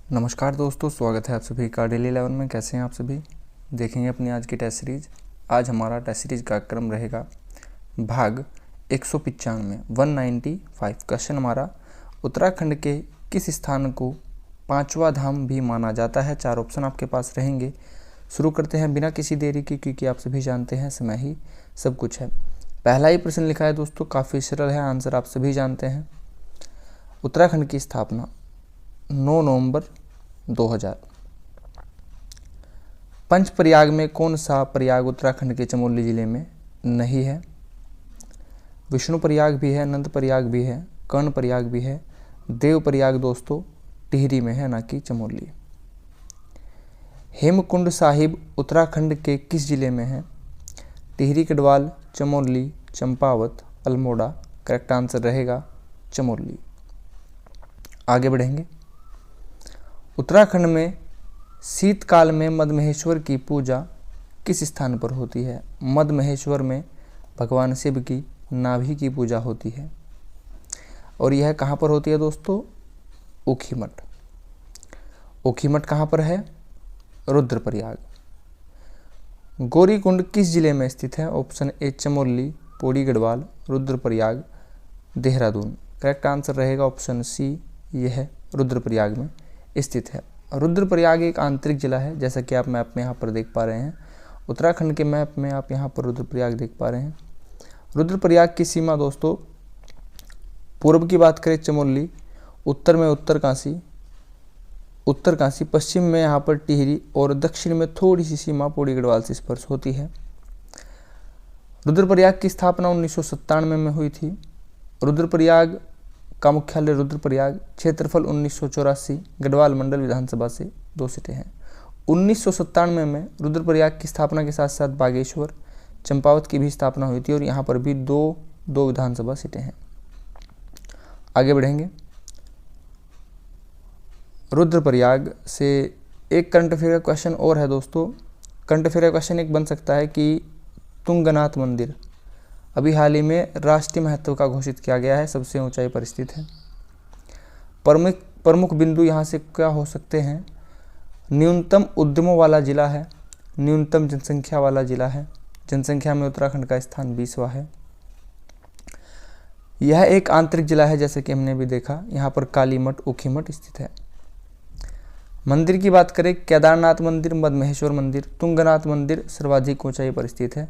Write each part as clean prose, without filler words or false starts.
नमस्कार दोस्तों, स्वागत है आप सभी का डेली 11 में। कैसे हैं आप सभी? देखेंगे अपनी आज की टेस्ट सीरीज। आज हमारा टेस्ट सीरीज का क्रम रहेगा भाग 195 195। क्वेश्चन हमारा, उत्तराखंड के किस स्थान को पांचवा धाम भी माना जाता है? 4 ऑप्शन आपके पास रहेंगे। शुरू करते हैं बिना किसी देरी की, क्योंकि आप सभी जानते हैं समय ही सब कुछ है। पहला ही प्रश्न लिखा है दोस्तों, काफ़ी सरल है, आंसर आप सभी जानते हैं। उत्तराखंड की स्थापना 9 नवंबर 2000। पंचप्रयाग में कौन सा प्रयाग उत्तराखंड के चमोली जिले में नहीं है? विष्णु प्रयाग भी है, नंद प्रयाग भी है, कर्ण प्रयाग भी है, देव प्रयाग दोस्तों टिहरी में है, ना कि चमोली। हेमकुंड साहिब उत्तराखंड के किस जिले में है? टिहरी, गढ़वाल, चमोली, चंपावत, अल्मोड़ा। करेक्ट आंसर रहेगा चमोली। आगे बढ़ेंगे। उत्तराखंड में शीतकाल में मद्महेश्वर की पूजा किस स्थान पर होती है? मद्महेश्वर में भगवान शिव की नाभि की पूजा होती है, और यह कहाँ पर होती है दोस्तों? ऊखीमठ। ऊखीमठ कहाँ पर है? रुद्रप्रयाग। गौरीकुंड किस जिले में स्थित है? Option A Chamoli, Pauri, Garhwal, Rudraprayag, Dehradun. Correct answer रहेगा ऑप्शन सी, यह रुद्रप्रयाग में स्थित है। रुद्रप्रयाग एक आंतरिक जिला है, जैसा कि आप मैप में यहाँ पर देख पा रहे हैं। उत्तराखंड के मैप में आप यहाँ पर रुद्रप्रयाग देख पा रहे हैं। रुद्रप्रयाग की सीमा दोस्तों, पूर्व की बात करें चमोली, उत्तर में उत्तर काशी, पश्चिम में यहाँ पर टिहरी, और दक्षिण में थोड़ी सी सीमा पौड़ी गढ़वाल से स्पर्श होती है। रुद्रप्रयाग की स्थापना 1997 में हुई थी। रुद्रप्रयाग का मुख्यालय रुद्रप्रयाग, क्षेत्रफल 1984, गढ़वाल मंडल विधानसभा से 2 सीटें हैं। 1997 में रुद्रप्रयाग की स्थापना के साथ साथ बागेश्वर, चंपावत की भी स्थापना हुई थी, और यहाँ पर भी दो विधानसभा सीटें हैं। आगे बढ़ेंगे। रुद्रप्रयाग से एक करंट अफेयर का क्वेश्चन और है दोस्तों। करंट अफेयर का क्वेश्चन एक बन सकता है कि तुंगनाथ मंदिर अभी हाल ही में राष्ट्रीय महत्व का घोषित किया गया है, सबसे ऊंचाई पर स्थित है। प्रमुख बिंदु यहाँ से क्या हो सकते हैं? न्यूनतम उद्यमों वाला जिला है, न्यूनतम जनसंख्या वाला जिला है, जनसंख्या में उत्तराखंड का स्थान 20वां है। यह एक आंतरिक जिला है, जैसे कि हमने भी देखा। यहाँ पर कालीमठ, ऊखीमठ स्थित है। मंदिर की बात करें, केदारनाथ मंदिर, मद्महेश्वर मंदिर, तुंगनाथ मंदिर सर्वाधिक ऊंचाई पर स्थित है।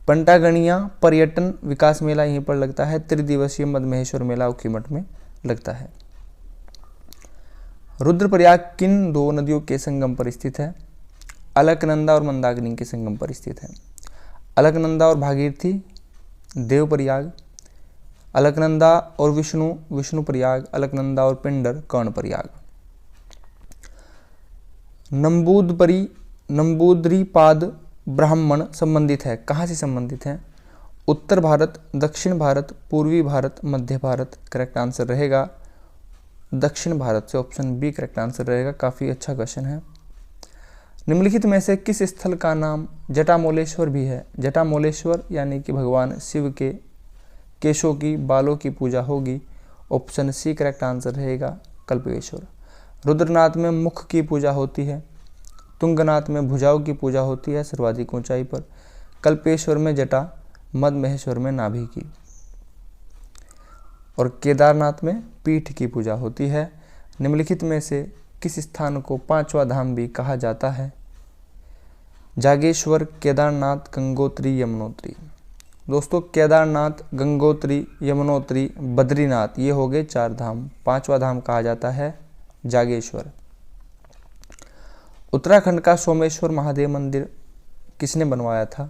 पंटागणिया पर्यटन विकास मेला यहीं पर लगता है। त्रिदिवसीय मद्महेश्वर मेला ऊखीमठ में लगता है। रुद्रप्रयाग किन 2 नदियों के संगम पर स्थित है? अलकनंदा और मंदाकिनी के संगम पर स्थित है। अलकनंदा और भागीरथी देवप्रयाग, अलकनंदा और विष्णु प्रयाग, अलकनंदा और पिंडर कर्णप्रयाग। नंबूद्रिपाद ब्राह्मण संबंधित है, कहाँ से संबंधित है? उत्तर भारत, दक्षिण भारत, पूर्वी भारत, मध्य भारत। करेक्ट आंसर रहेगा दक्षिण भारत से, ऑप्शन बी करेक्ट आंसर रहेगा। काफ़ी अच्छा क्वेश्चन है। निम्नलिखित में से किस स्थल का नाम जटामौलेश्वर भी है? जटामौलेश्वर यानी कि भगवान शिव के केशों की, बालों की पूजा होगी, ऑप्शन सी करेक्ट आंसर रहेगा कल्पेश्वर। रुद्रनाथ में मुख की पूजा होती है, तुंगनाथ में भुजाओं की पूजा होती है सर्वाधिक ऊंचाई पर, कल्पेश्वर में जटा, मद्महेश्वर में नाभि की, और केदारनाथ में पीठ की पूजा होती है। निम्नलिखित में से किस स्थान को 5वां धाम भी कहा जाता है? जागेश्वर, केदारनाथ, गंगोत्री, यमुनोत्री। दोस्तों केदारनाथ, गंगोत्री, यमुनोत्री, बद्रीनाथ, ये हो गए 4 धाम। 5वां धाम कहा जाता है जागेश्वर। उत्तराखंड का सोमेश्वर महादेव मंदिर किसने बनवाया था?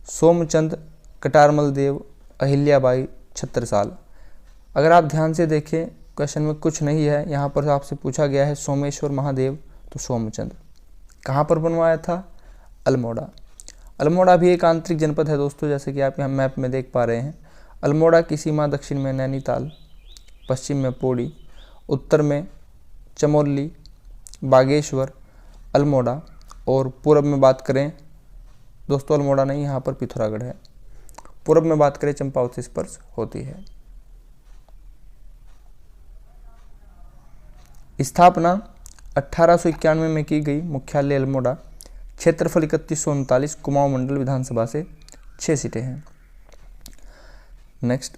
सोमचंद, कटारमल देव, अहिल्याबाई, छत्रसाल। अगर आप ध्यान से देखें, क्वेश्चन में कुछ नहीं है, यहाँ पर आपसे पूछा गया है सोमेश्वर महादेव, तो सोमचंद। कहाँ पर बनवाया था? अल्मोड़ा। अल्मोड़ा भी एक आंतरिक जनपद है दोस्तों, जैसे कि आप यहाँ मैप में देख पा रहे हैं। अल्मोड़ा की सीमा दक्षिण में नैनीताल, पश्चिम में पौड़ी, उत्तर में चमोली, बागेश्वर, अल्मोड़ा, और पूर्व में बात करें दोस्तों, अल्मोड़ा नहीं, यहाँ पर पिथौरागढ़ है। पूर्व में बात करें चंपावत से स्पर्श होती है। स्थापना 1891 में की गई, मुख्यालय अल्मोड़ा, क्षेत्रफल 3139, कुमाऊं मंडल विधानसभा से 6 सीटें हैं। नेक्स्ट,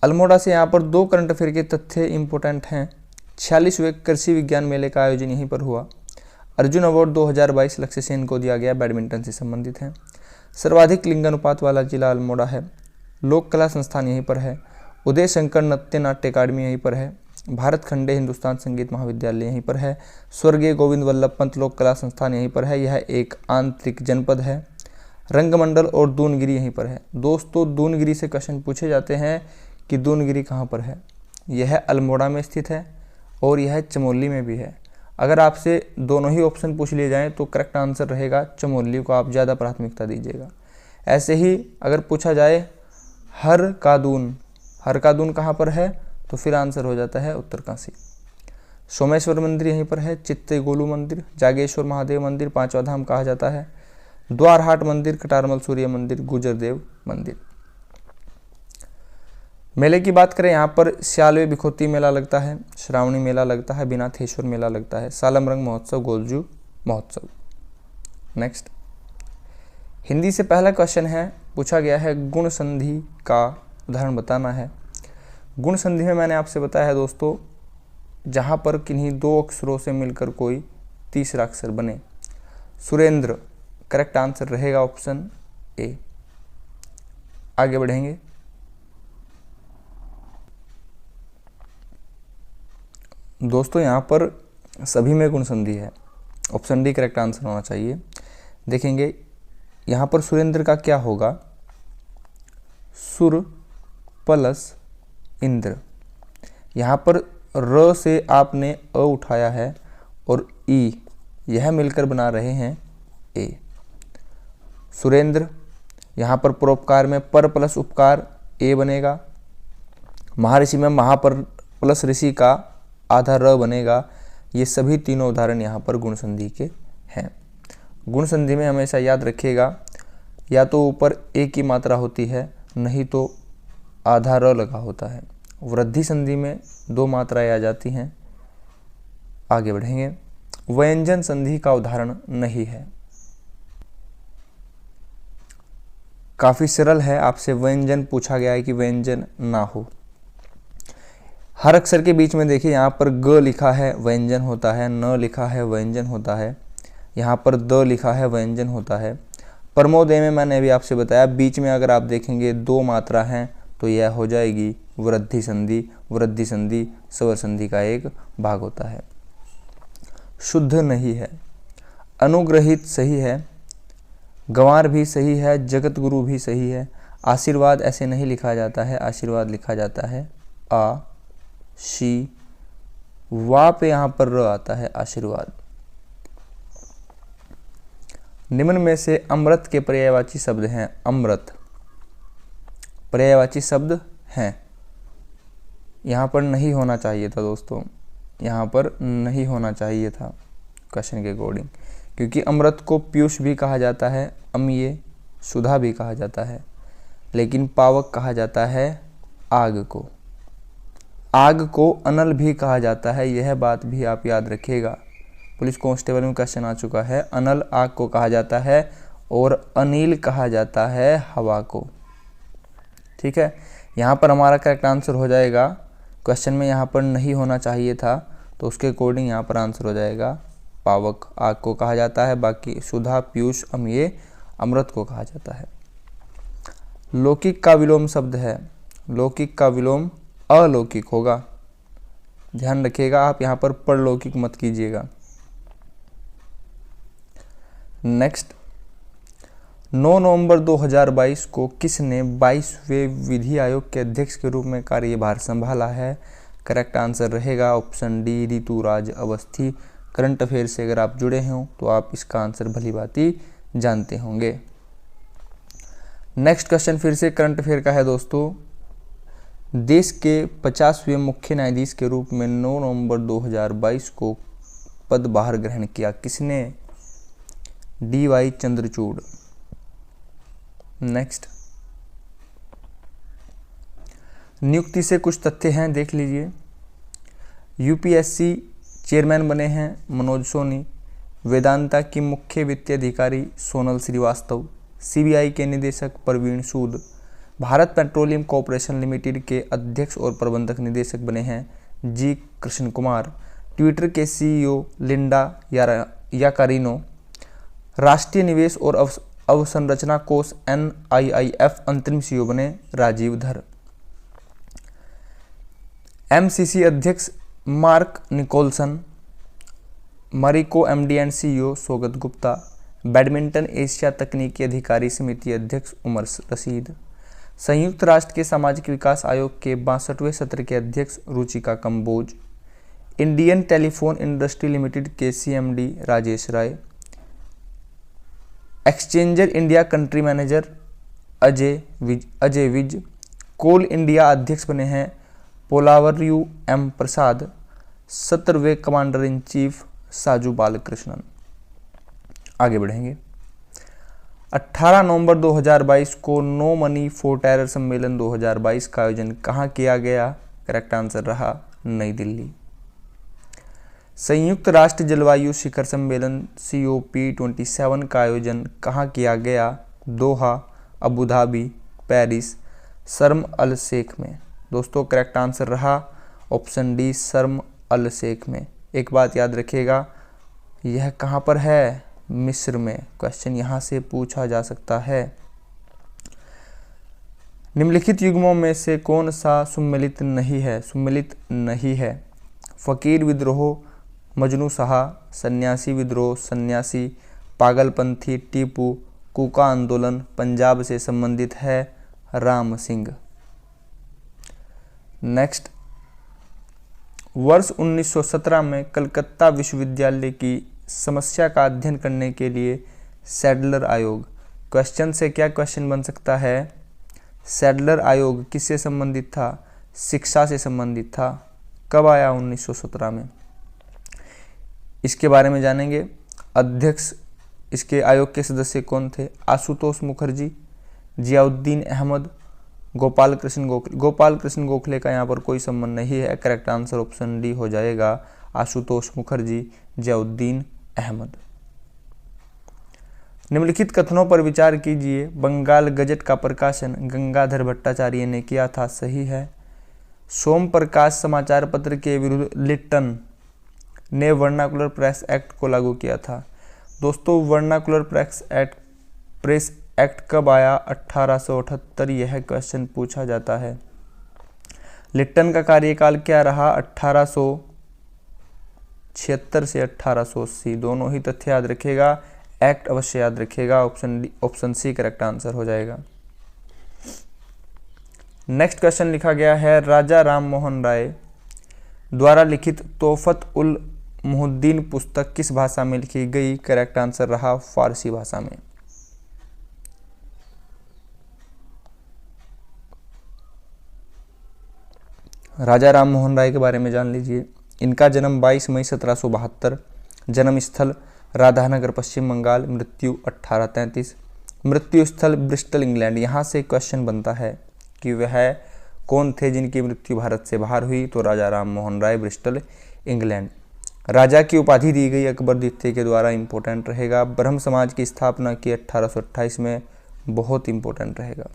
अल्मोड़ा से यहाँ पर 2 करंट अफेयर के तथ्य इंपॉर्टेंट हैं। 46वें कृषि विज्ञान मेले का आयोजन यहीं पर हुआ। अर्जुन अवार्ड 2022 लक्ष्य सेन को दिया गया, बैडमिंटन से संबंधित है। सर्वाधिक लिंगानुपात वाला जिला अल्मोड़ा है। लोक कला संस्थान यहीं पर है। उदय शंकर नृत्य नाट्य अकादमी यहीं पर है। भारत खंडे हिंदुस्तान संगीत महाविद्यालय यहीं पर है। स्वर्गीय गोविंद वल्लभ पंत लोक कला संस्थान यहीं पर है, यह एक आंतरिक जनपद है। रंगमंडल और दूनगिरी यहीं पर है। दोस्तों, दूनगिरी से क्वेश्चन पूछे जाते हैं कि दूनगिरी कहाँ पर है। यह अल्मोड़ा में स्थित है और यह चमोली में भी है। अगर आपसे दोनों ही ऑप्शन पूछ लिए जाएं तो करेक्ट आंसर रहेगा चमोली को आप ज़्यादा प्राथमिकता दीजिएगा। ऐसे ही अगर पूछा जाए हर कादून कहाँ पर है तो फिर आंसर हो जाता है उत्तरकाशी। सोमेश्वर मंदिर यहीं पर है। चित्ते गोलू मंदिर, जागेश्वर महादेव मंदिर 5वां धाम कहा जाता है। द्वारहाट मंदिर, कटारमल सूर्य मंदिर, गुजरदेव मंदिर। मेले की बात करें, यहाँ पर स्यालवे बिखोती मेला लगता है, श्रावणी मेला लगता है, बिनाथेश्वर मेला लगता है, सालम रंग महोत्सव, गोलजू महोत्सव। नेक्स्ट, हिंदी से पहला क्वेश्चन है, पूछा गया है गुण संधि का उदाहरण बताना है। गुण संधि में मैंने आपसे बताया है दोस्तों, जहाँ पर किन्हीं 2 अक्षरों से मिलकर कोई तीसरा अक्षर बने। सुरेंद्र करेक्ट आंसर रहेगा ऑप्शन ए। आगे बढ़ेंगे। दोस्तों, यहाँ पर सभी में गुण संधि है, ऑप्शन डी करेक्ट आंसर होना चाहिए। देखेंगे यहाँ पर सुरेंद्र का क्या होगा, सुर प्लस इंद्र। यहाँ पर र से आपने अ उठाया है और ई, यह मिलकर बना रहे हैं ए। सुरेंद्र, यहाँ पर परोपकार में पर प्लस उपकार ए बनेगा। महर्षि में महा पर प्लस ऋषि का आधा र बनेगा। ये सभी तीनों उदाहरण यहाँ पर गुण संधि के हैं। गुण संधि में हमेशा याद रखिएगा, या तो ऊपर ए की मात्रा होती है, नहीं तो आधा र लगा होता है। वृद्धि संधि में 2 मात्राएं आ जाती हैं। आगे बढ़ेंगे। व्यंजन संधि का उदाहरण नहीं है। काफी सरल है, आपसे व्यंजन पूछा गया है कि व्यंजन ना हो। हर अक्षर के बीच में देखिए, यहाँ पर ग लिखा है व्यंजन होता है, न लिखा है व्यंजन होता है, यहाँ पर द लिखा है व्यंजन होता है। परमोदय में मैंने अभी आपसे बताया, बीच में अगर आप देखेंगे 2 मात्रा हैं तो यह हो जाएगी वृद्धि संधि। वृद्धि संधि स्वर संधि का एक भाग होता है। शुद्ध नहीं है, अनुग्रहित सही है, गंवार भी सही है, जगत गुरु भी सही है। आशीर्वाद ऐसे नहीं लिखा जाता है, आशीर्वाद लिखा जाता है आ शी वा पे यहाँ पर र आता है आशीर्वाद। निम्न में से अमृत के पर्यायवाची शब्द हैं। अमृत पर्यायवाची शब्द हैं। यहाँ पर नहीं होना चाहिए था दोस्तों, यहाँ पर नहीं होना चाहिए था क्वेश्चन के अकॉर्डिंग, क्योंकि अमृत को पीयूष भी कहा जाता है, अम्लीय सुधा भी कहा जाता है, लेकिन पावक कहा जाता है आग को। आग को अनल भी कहा जाता है, यह बात भी आप याद रखिएगा। पुलिस कांस्टेबल में क्वेश्चन आ चुका है। अनल आग को कहा जाता है और अनिल कहा जाता है हवा को। ठीक है, यहाँ पर हमारा करेक्ट आंसर हो जाएगा, क्वेश्चन में यहाँ पर नहीं होना चाहिए था तो उसके अकॉर्डिंग यहाँ पर आंसर हो जाएगा पावक आग को कहा जाता है, बाकी सुधा पीयूष अम्लीय अमृत को कहा जाता है। लौकिक का विलोम शब्द है, लौकिक का विलोम अलौकिक होगा, ध्यान रखिएगा आप, यहाँ पर परलौकिक मत कीजिएगा। नेक्स्ट, 9 नवंबर 2022 को किसने 22वें विधि आयोग के अध्यक्ष के रूप में कार्यभार संभाला है? करेक्ट आंसर रहेगा option D Rituraj Awasthi. Current affair से अगर आप जुड़े हों तो आप इसका आंसर भली भांति जानते होंगे। नेक्स्ट क्वेश्चन फिर से करंट अफेयर का है दोस्तों। देश के 50वें मुख्य न्यायाधीश के रूप में 9 नवंबर 2022 को पदभार ग्रहण किया किसने? डी.वाई. चंद्रचूड़। नेक्स्ट, नियुक्ति से कुछ तथ्य हैं, देख लीजिए। यूपीएससी चेयरमैन बने हैं मनोज सोनी। वेदांता की मुख्य वित्तीय अधिकारी सोनल श्रीवास्तव। सीबीआई के निदेशक प्रवीण सूद। भारत पेट्रोलियम कॉर्पोरेशन लिमिटेड के अध्यक्ष और प्रबंधक निदेशक बने हैं जी कृष्ण कुमार। ट्विटर के सीईओ लिंडा याकारिनो। राष्ट्रीय निवेश और अवसंरचना कोष NIIF अंतरिम सीईओ बने राजीव धर। MCC अध्यक्ष Mark Nicholson. Marico MD and CEO Saugata Gupta. Badminton Asia तकनीकी अधिकारी समिति अध्यक्ष उमर रशीद। संयुक्त राष्ट्र के सामाजिक विकास आयोग के 62वें सत्र के अध्यक्ष Ruchika Kamboj. Indian telephone industry limited के CMD Rajesh Rai. Exchanger India country manager Ajay Vij. Coal India अध्यक्ष बने हैं पोलावरयू M प्रसाद। 17वें commander in chief Saju Balakrishnan. आगे बढ़ेंगे। 18 नवंबर 2022 को नो मनी फॉर टेरर सम्मेलन 2022 का आयोजन कहाँ किया गया? करेक्ट आंसर रहा नई दिल्ली। संयुक्त राष्ट्र जलवायु शिखर सम्मेलन COP27 का आयोजन कहाँ किया गया? दोहा, अबू धाबी, पेरिस, शर्म अल शेख में। दोस्तों करेक्ट आंसर रहा ऑप्शन डी शर्म अल शेख में। एक बात याद रखिएगा, यह कहाँ पर है? मिस्र में। क्वेश्चन यहाँ से पूछा जा सकता है। निम्नलिखित युग्मों में से कौन सा सम्मिलित नहीं है? सम्मिलित नहीं है। फकीर विद्रोह, मजनू शाह, सन्यासी विद्रोह, सन्यासी, पागलपंथी, टीपू, कूका आंदोलन पंजाब से संबंधित है राम सिंह। नेक्स्ट, वर्ष 1917 में कलकत्ता विश्वविद्यालय की समस्या का अध्ययन करने के लिए सैडलर आयोग। क्वेश्चन से क्या क्वेश्चन बन सकता है? सैडलर आयोग किससे संबंधित था? शिक्षा से संबंधित था। कब आया? 1917 में। इसके बारे में जानेंगे। अध्यक्ष इसके आयोग के सदस्य कौन थे? आशुतोष मुखर्जी, जियाउद्दीन अहमद, गोपाल कृष्ण गोखले का यहाँ पर कोई संबंध नहीं है। करेक्ट आंसर ऑप्शन डी हो जाएगा आशुतोष मुखर्जी, जियाउद्दीन अहमद। निम्नलिखित कथनों पर विचार कीजिए। बंगाल गजट का प्रकाशन गंगाधर भट्टाचार्य ने किया था, सही है। सोम प्रकाश समाचार पत्र के विरुद्ध लिट्टन ने वर्नाकुलर प्रेस एक्ट को लागू किया था। दोस्तों वर्नाकुलर प्रेस एक्ट कब आया? 1878। यह क्वेश्चन पूछा जाता है। लिट्टन का कार्यकाल क्या रहा? 1876 से 1880। दोनों ही तथ्य याद रखिएगा, एक्ट अवश्य याद रखिएगा। ऑप्शन सी करेक्ट आंसर हो जाएगा। नेक्स्ट क्वेश्चन लिखा गया है, राजा राम मोहन राय द्वारा लिखित तोहफत उल मुहिद्दीन पुस्तक किस भाषा में लिखी गई? करेक्ट आंसर रहा फारसी भाषा में। राजा राम मोहन राय के बारे में जान लीजिए। इनका जन्म 22 मई 1772, जन्म स्थल राधानगर पश्चिम बंगाल, मृत्यु 1833, मृत्यु स्थल ब्रिस्टल इंग्लैंड। यहाँ से क्वेश्चन बनता है कि वह कौन थे जिनकी मृत्यु भारत से बाहर हुई? तो राजा राम मोहन राय, ब्रिस्टल इंग्लैंड। राजा की उपाधि दी गई अकबर द्वितीय के द्वारा, इंपॉर्टेंट रहेगा। ब्रह्म समाज की स्थापना की 1828 में, बहुत इंपॉर्टेंट रहेगा।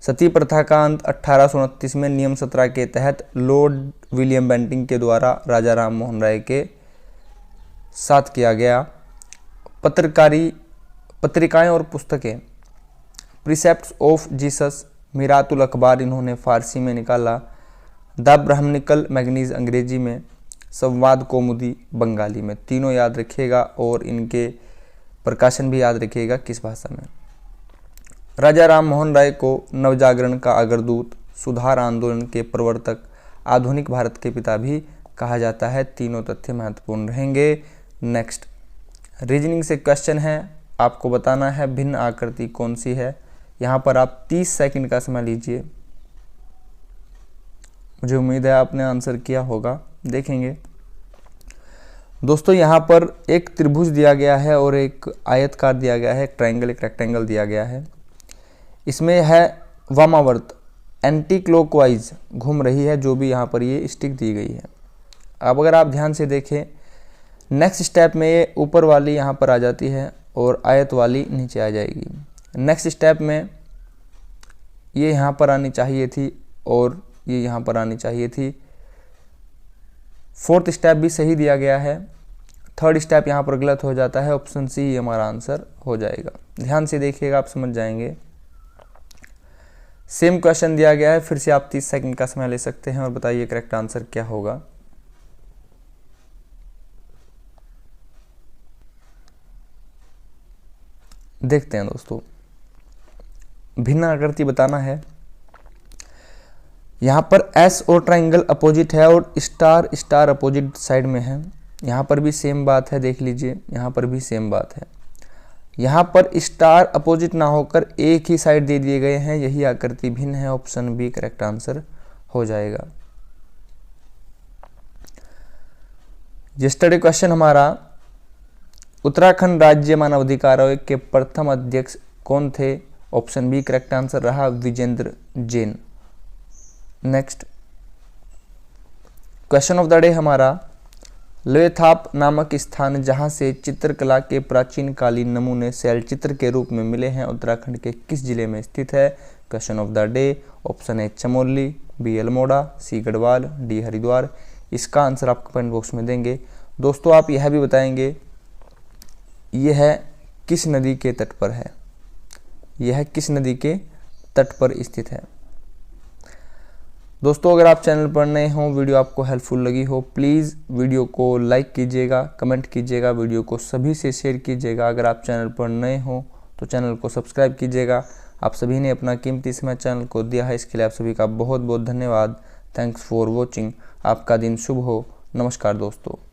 सती प्रथा का अंत 1829 में नियम 17 के तहत लॉर्ड विलियम बेंटिंग के द्वारा राजा राम मोहन राय के साथ किया गया। पत्रिकाएं और पुस्तकें, प्रिसेप्ट्स ऑफ जीसस, मिरातुल अखबार इन्होंने फारसी में निकाला, द ब्राह्मणिकल मैगनीज अंग्रेजी में, संवाद कौमुदी बंगाली में। तीनों याद रखिएगा और इनके प्रकाशन भी याद रखिएगा किस भाषा में। राजा राम मोहन राय को नवजागरण का अग्रदूत, सुधार आंदोलन के प्रवर्तक, आधुनिक भारत के पिता भी कहा जाता है। तीनों तथ्य महत्वपूर्ण रहेंगे। नेक्स्ट, रीजनिंग से क्वेश्चन है, आपको बताना है भिन्न आकृति कौन सी है। यहाँ पर आप 30 सेकंड का समय लीजिए। मुझे उम्मीद है आपने आंसर किया होगा, देखेंगे। दोस्तों यहाँ पर एक त्रिभुज दिया गया है और एक आयतकार दिया गया है, एक ट्रायंगल, एक रेक्टेंगल दिया गया है। इसमें है वामावर्त, एंटी क्लॉकवाइज घूम रही है, जो भी यहाँ पर ये स्टिक दी गई है। अब अगर आप ध्यान से देखें, नेक्स्ट स्टेप में ये ऊपर वाली यहाँ पर आ जाती है और आयत वाली नीचे आ जाएगी। नेक्स्ट स्टेप में ये यहाँ पर आनी चाहिए थी और ये यहाँ पर आनी चाहिए थी। फोर्थ स्टेप भी सही दिया गया है, थर्ड स्टेप यहाँ पर गलत हो जाता है। ऑप्शन सी ही हमारा आंसर हो जाएगा। ध्यान से देखिएगा, आप समझ जाएंगे। सेम क्वेश्चन दिया गया है, फिर से आप 30 सेकंड का समय ले सकते हैं और बताइए करेक्ट आंसर क्या होगा। देखते हैं दोस्तों, भिन्न आकृति बताना है। यहाँ पर एस और ट्राइंगल अपोजिट है और स्टार स्टार अपोजिट साइड में है। यहाँ पर भी सेम बात है, देख लीजिए, यहाँ पर भी सेम बात है। यहाँ पर स्टार अपोजिट ना होकर एक ही साइड दे दिए गए हैं, यही आकृति भिन्न है। ऑप्शन बी करेक्ट आंसर हो जाएगा। यस्टरडे क्वेश्चन हमारा, उत्तराखंड राज्य मानव अधिकार आयोग के प्रथम अध्यक्ष कौन थे? ऑप्शन बी करेक्ट आंसर रहा Vijender Jain. Next question of the day हमारा, लोयथाप नामक स्थान जहां से चित्रकला के प्राचीन कालीन नमूने शैल चित्र के रूप में मिले हैं, उत्तराखंड के किस जिले में स्थित है? Question of the day, option A Chamoli, B Almora, C Garhwal, D Haridwar. इसका आंसर आप कमेंट बॉक्स में देंगे। दोस्तों आप यह भी बताएंगे यह किस नदी के तट पर है, यह किस नदी के तट पर स्थित है। दोस्तों अगर आप चैनल पर नए हों, वीडियो आपको हेल्पफुल लगी हो, प्लीज़ वीडियो को लाइक कीजिएगा, कमेंट कीजिएगा, वीडियो को सभी से शेयर कीजिएगा। अगर आप चैनल पर नए हों तो चैनल को सब्सक्राइब कीजिएगा। आप सभी ने अपना कीमती समय चैनल को दिया है, इसके लिए आप सभी का बहुत बहुत धन्यवाद। Thanks for watching. आपका दिन शुभ हो। नमस्कार दोस्तों।